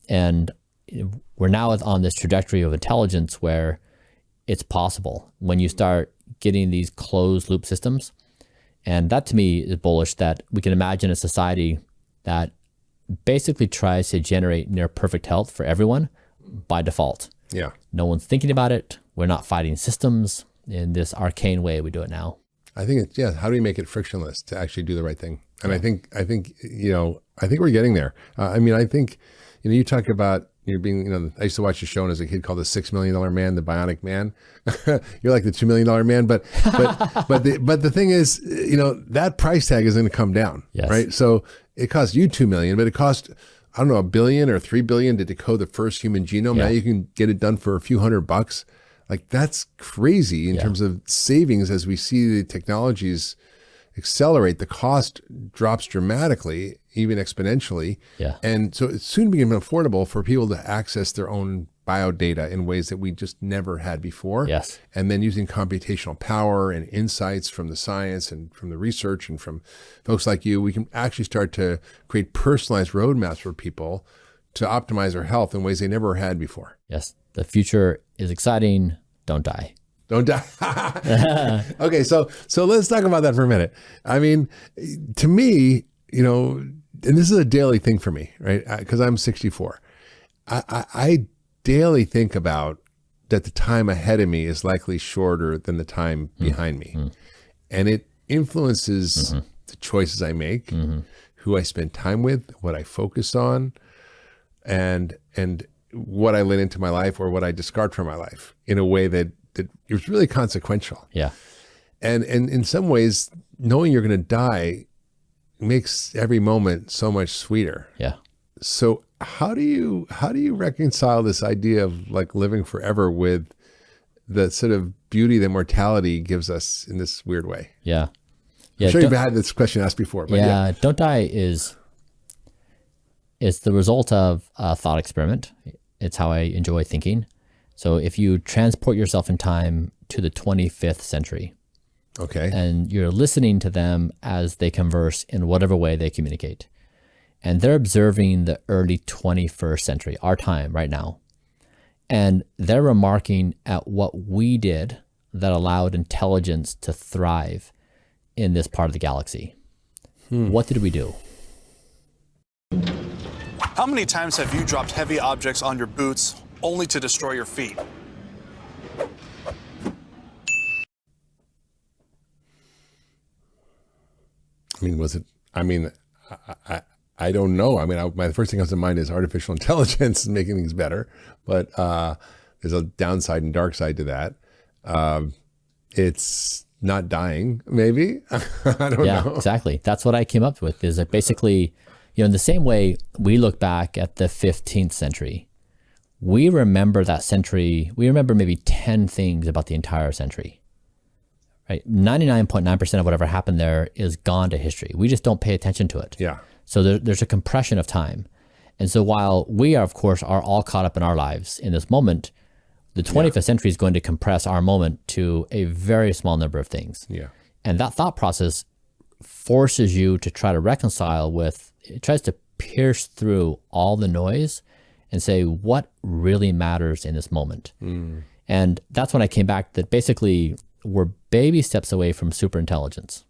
And we're now on this trajectory of intelligence where it's possible when you start getting these closed loop systems. And that to me is bullish, that we can imagine a society that basically tries to generate near perfect health for everyone by default. No one's thinking about it. We're not fighting systems in this arcane way we do it now. I think it's, how do we make it frictionless to actually do the right thing? And I think, you know, I think we're getting there. I mean, I think, you know, you talk about, you're being, you know, I used to watch a show as a kid called The $6 Million Man, The Bionic Man. You're like the $2 Million Man, but the thing is, you know, that price tag is going to come down, right? So it costs you $2 million, but it cost, I don't know, $1 billion or $3 billion to decode the first human genome. Now you can get it done for a few $100. Like, that's crazy in terms of savings. As we see the technologies accelerate, the cost drops dramatically, even exponentially. And so it's soon becoming affordable for people to access their own biodata in ways that we just never had before. Yes. And then using computational power and insights from the science and from the research and from folks like you, we can actually start to create personalized roadmaps for people to optimize their health in ways they never had before. Yes. The future is exciting. Don't die. Don't die. Okay, so let's talk about that for a minute. I mean, to me, and this is a daily thing for me, right? Because I'm 64. I daily think about that the time ahead of me is likely shorter than the time behind me. And it influences the choices I make, who I spend time with, what I focus on, and what I let into my life or what I discard from my life in a way that is really consequential. Yeah. And in some ways, knowing you're going to die makes every moment so much sweeter. Yeah. So how do you reconcile this idea of like living forever with the sort of beauty that mortality gives us in this weird way? Yeah. I'm sure you've had this question asked before. But yeah. Don't die is the result of a thought experiment. It's how I enjoy thinking. So if you transport yourself in time to the 25th century, okay, and you're listening to them as they converse in whatever way they communicate, and they're observing the early 21st century, our time right now, and they're remarking at what we did that allowed intelligence to thrive in this part of the galaxy. What did we do? How many times have you dropped heavy objects on your boots only to destroy your feet? I don't know. I mean, my first thing that comes to mind is artificial intelligence making things better, but there's a downside and dark side to that. It's not dying, maybe. I don't know. Yeah, exactly. That's what I came up with, is that basically, in the same way we look back at the 15th century, we remember that century, we remember maybe 10 things about the entire century, right? 99.9% of whatever happened there is gone to history. We just don't pay attention to it. Yeah. So there's a compression of time. And so while we are, of course, are all caught up in our lives in this moment, the 25th century is going to compress our moment to a very small number of things. Yeah. And that thought process forces you to try to reconcile with, it tries to pierce through all the noise and say, what really matters in this moment? And that's when I came back that basically we're baby steps away from super intelligence.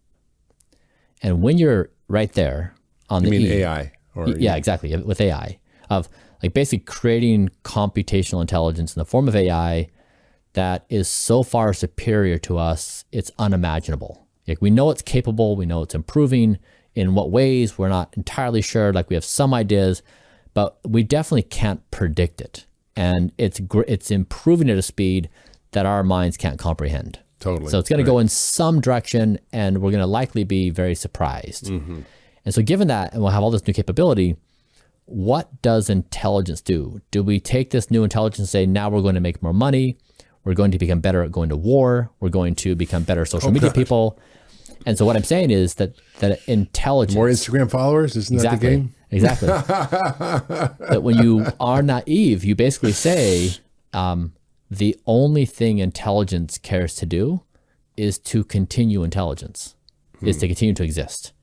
And when you're right there on the AI? Yeah, exactly. With AI, of like basically creating computational intelligence in the form of AI that is so far superior to us, it's unimaginable. Like, we know it's capable, we know it's improving. In what ways, we're not entirely sure. Like, we have some ideas, but we definitely can't predict it. And it's improving at a speed that our minds can't comprehend. Totally. So it's going to go in some direction, and we're going to likely be very surprised. And so given that, and we'll have all this new capability, what does intelligence do? Do we take this new intelligence and say, now we're going to make more money, we're going to become better at going to war, we're going to become better social media people? And so what I'm saying is that intelligence... More Instagram followers? Isn't that the game? Exactly. That when you are naive, you basically say, the only thing intelligence cares to do is to continue intelligence, is to continue to exist.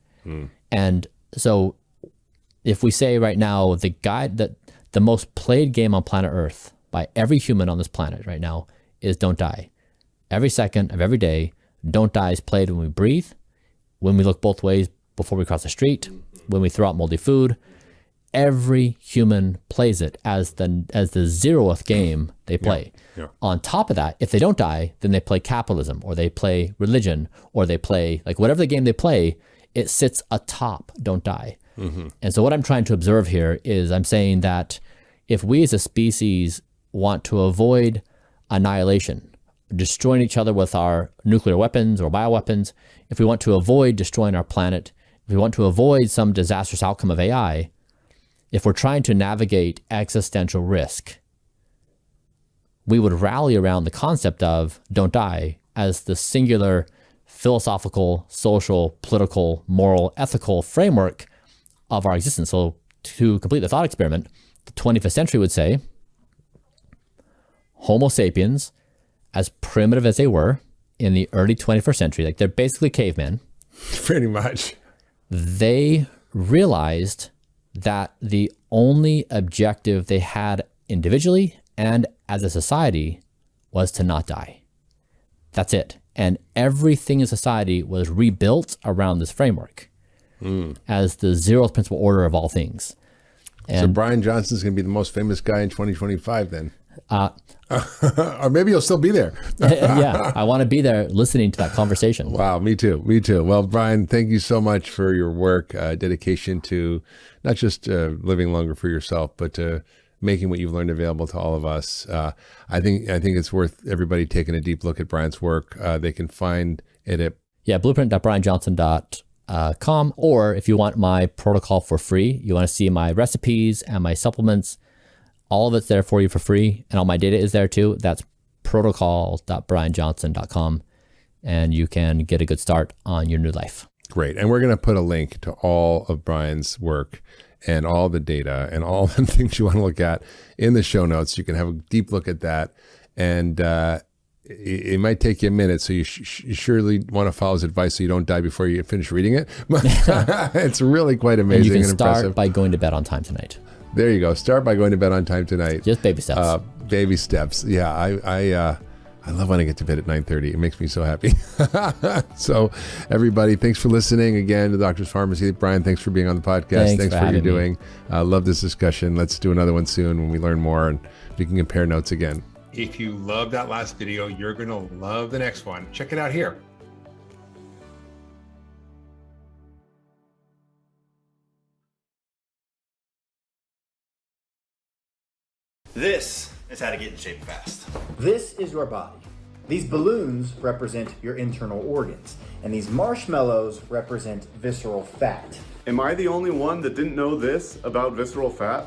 And so if we say right now, the most played game on planet Earth by every human on this planet right now is don't die. Every second of every day, don't die is played when we breathe, when we look both ways before we cross the street, when we throw out moldy food. Every human plays it as the 0th game they play. Yeah. On top of that, if they don't die, then they play capitalism, or they play religion, or they play, like, whatever the game they play, it sits atop don't die. And so what I'm trying to observe here is I'm saying that if we as a species want to avoid annihilation, destroying each other with our nuclear weapons or bioweapons, if we want to avoid destroying our planet, if we want to avoid some disastrous outcome of AI, if we're trying to navigate existential risk, we would rally around the concept of don't die as the singular philosophical, social, political, moral, ethical framework of our existence. So to complete the thought experiment, the 25th century would say, Homo sapiens, as primitive as they were in the early 21st century, like they're basically cavemen, Pretty much. they realized that the only objective they had individually and as a society was to not die. That's it. And everything in society was rebuilt around this framework as the zeroth principle order of all things. So And Bryan Johnson's going to be the most famous guy in 2025 then. Or maybe he'll still be there. yeah, I want to be there listening to that conversation. Wow, me too. Me too. Well, Bryan, thank you so much for your work, dedication to not just living longer for yourself, but to making what you've learned available to all of us. I think it's worth everybody taking a deep look at Bryan's work. They can find it at blueprint.bryanjohnson.com, or if you want my protocol for free, you want to see my recipes and my supplements, all of it's there for you for free, and all my data is there too. That's protocol.bryanjohnson.com, and you can get a good start on your new life. Great. And we're going to put a link to all of Bryan's work and all the data and all the things you want to look at in the show notes. You can have a deep look at that. And it might take you a minute, so you surely want to follow his advice so you don't die before you finish reading it. It's really quite amazing And you can and start impressive. by going to bed on time tonight. There you go. Start by going to bed on time tonight. Just baby steps. Baby steps. Yeah, I love when I get to bed at 9:30. It makes me so happy. So, everybody, thanks for listening again to Doctor's Pharmacy. Bryan, thanks for being on the podcast. Thanks for what you're doing. Love this discussion. Let's do another one soon when we learn more and we can compare notes again. If you loved that last video, you're going to love the next one. Check it out here. This is how to get in shape fast. This is your body. These balloons represent your internal organs, and these marshmallows represent visceral fat. Am I the only one that didn't know this about visceral fat?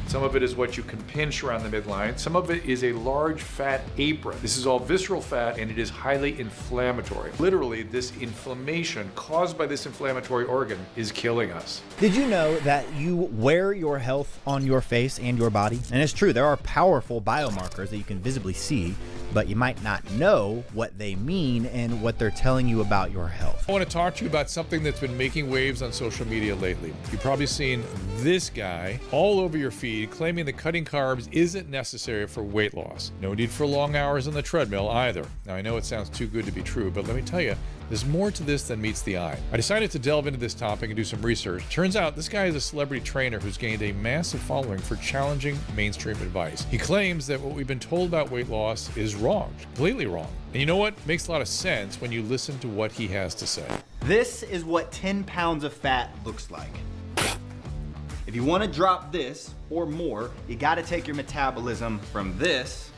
Some of it is what you can pinch around the midline. Some of it is a large fat apron. This is all visceral fat and it is highly inflammatory. Literally, this inflammation caused by this inflammatory organ is killing us. Did you know that you wear your health on your face and your body? And it's true, there are powerful biomarkers that you can visibly see, but you might not know what they mean and what they're telling you about your health. I want to talk to you about something that's been making waves on social media lately. You've probably seen this guy all over your feed claiming that cutting carbs isn't necessary for weight loss. No need for long hours on the treadmill either. Now, I know it sounds too good to be true, but let me tell you, there's more to this than meets the eye. I decided to delve into this topic and do some research. Turns out this guy is a celebrity trainer who's gained a massive following for challenging mainstream advice. He claims that what we've been told about weight loss is wrong, completely wrong. And you know what? Makes a lot of sense when you listen to what he has to say. This is what 10 pounds of fat looks like. If you want to drop this or more, you got to take your metabolism from this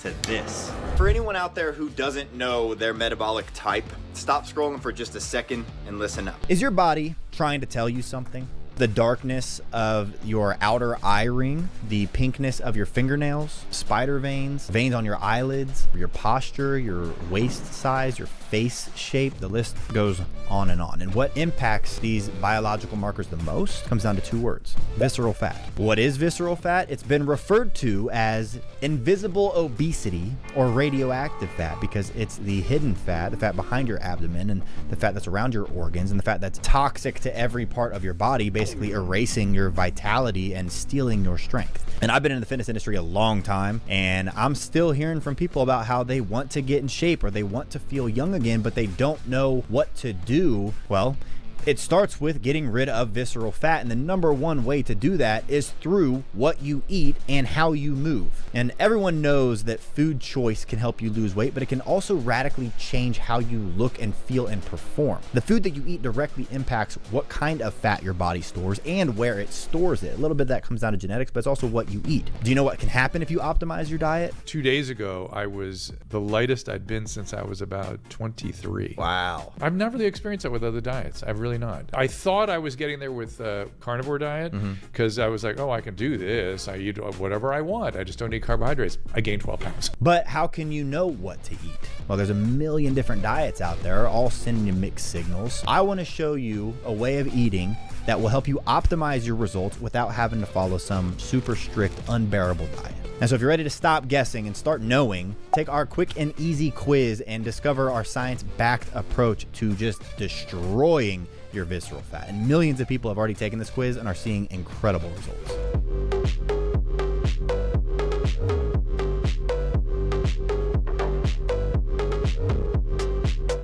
to this. For anyone out there who doesn't know their metabolic type, stop scrolling for just a second and listen up. Is your body trying to tell you something? The darkness of your outer eye ring, the pinkness of your fingernails, spider veins, veins on your eyelids, your posture, your waist size, your face shape, the list goes on and on. And what impacts these biological markers the most comes down to two words: visceral fat. What is visceral fat? It's been referred to as invisible obesity or radioactive fat because it's the hidden fat, the fat behind your abdomen and the fat that's around your organs and the fat that's toxic to every part of your body, basically erasing your vitality and stealing your strength. And I've been in the fitness industry a long time, and I'm still hearing from people about how they want to get in shape or they want to feel young again, but they don't know what to do. Well, it starts with getting rid of visceral fat, and the number one way to do that is through what you eat and how you move. And everyone knows that food choice can help you lose weight, but it can also radically change how you look and feel and perform. The food that you eat directly impacts what kind of fat your body stores and where it stores it. A little bit of that comes down to genetics, but it's also what you eat. Do you know what can happen if you optimize your diet? 2 days ago, I was the lightest I'd been since I was about 23. Wow. I've never really experienced that with other diets. I've really not. I thought I was getting there with carnivore diet because I was like, oh, I can do this. I eat whatever I want. I just don't need carbohydrates. I gained 12 pounds. But how can you know what to eat? Well, there's a million different diets out there, all sending you mixed signals. I want to show you a way of eating that will help you optimize your results without having to follow some super strict, unbearable diet. And so if you're ready to stop guessing and start knowing, take our quick and easy quiz and discover our science-backed approach to just destroying your visceral fat. And millions of people have already taken this quiz and are seeing incredible results.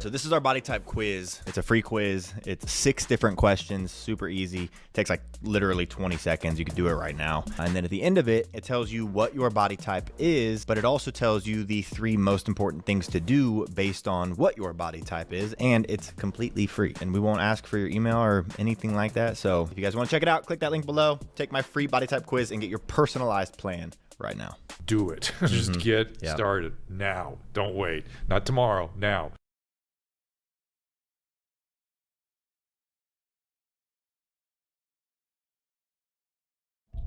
So this is our body type quiz. It's a free quiz. It's 6 different questions, super easy. It takes like literally 20 seconds. You can do it right now. And then at the end of it, it tells you what your body type is, but it also tells you the 3 most important things to do based on what your body type is. And it's completely free. And we won't ask for your email or anything like that. So if you guys want to check it out, click that link below, take my free body type quiz and get your personalized plan right now. Do it. Just get started now. Don't wait. Not tomorrow, now.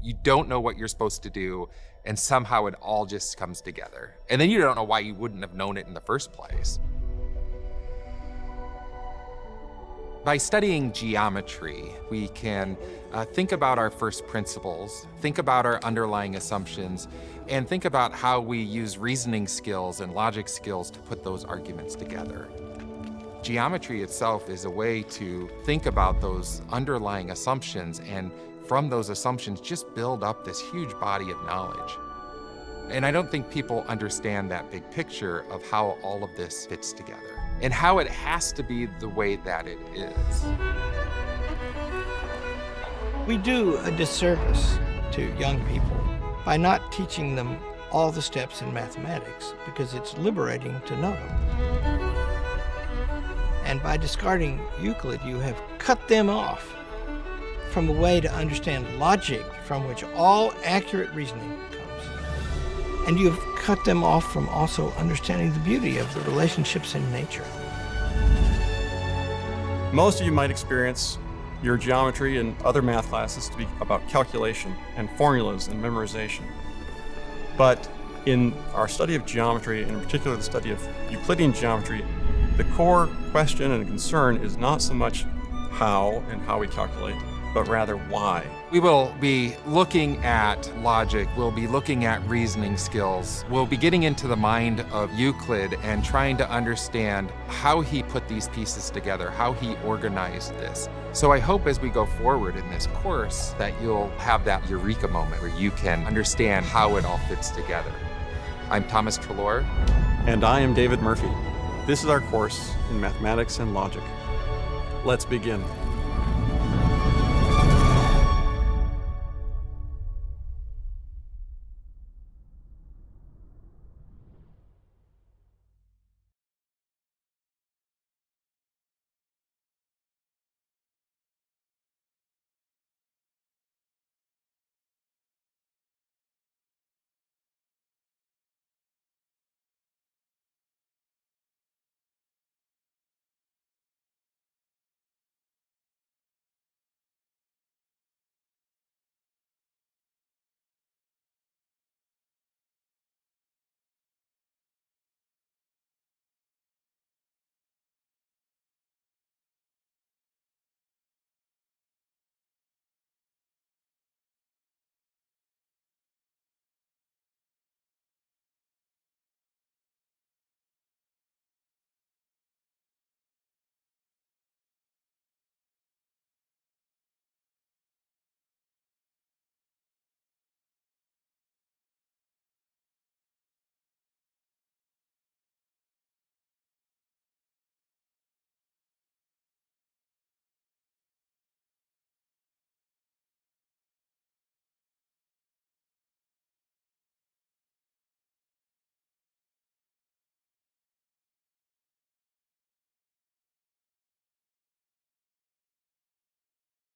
You don't know what you're supposed to do, and somehow it all just comes together. And then you don't know why you wouldn't have known it in the first place. By studying geometry, we can think about our first principles, think about our underlying assumptions, and think about how we use reasoning skills and logic skills to put those arguments together. Geometry itself is a way to think about those underlying assumptions, and from those assumptions, just build up this huge body of knowledge. And I don't think people understand that big picture of how all of this fits together and how it has to be the way that it is. We do a disservice to young people by not teaching them all the steps in mathematics, because it's liberating to know them. And by discarding Euclid, you have cut them off from a way to understand logic from which all accurate reasoning comes. And you've cut them off from also understanding the beauty of the relationships in nature. Most of you might experience your geometry and other math classes to be about calculation and formulas and memorization. But in our study of geometry, and in particular the study of Euclidean geometry, the core question and concern is not so much how and how we calculate, but rather why. We will be looking at logic, we'll be looking at reasoning skills, we'll be getting into the mind of Euclid and trying to understand how he put these pieces together, how he organized this. So I hope as we go forward in this course that you'll have that eureka moment where you can understand how it all fits together. I'm Thomas Trelaw. And I am David Murphy. This is our course in mathematics and logic. Let's begin.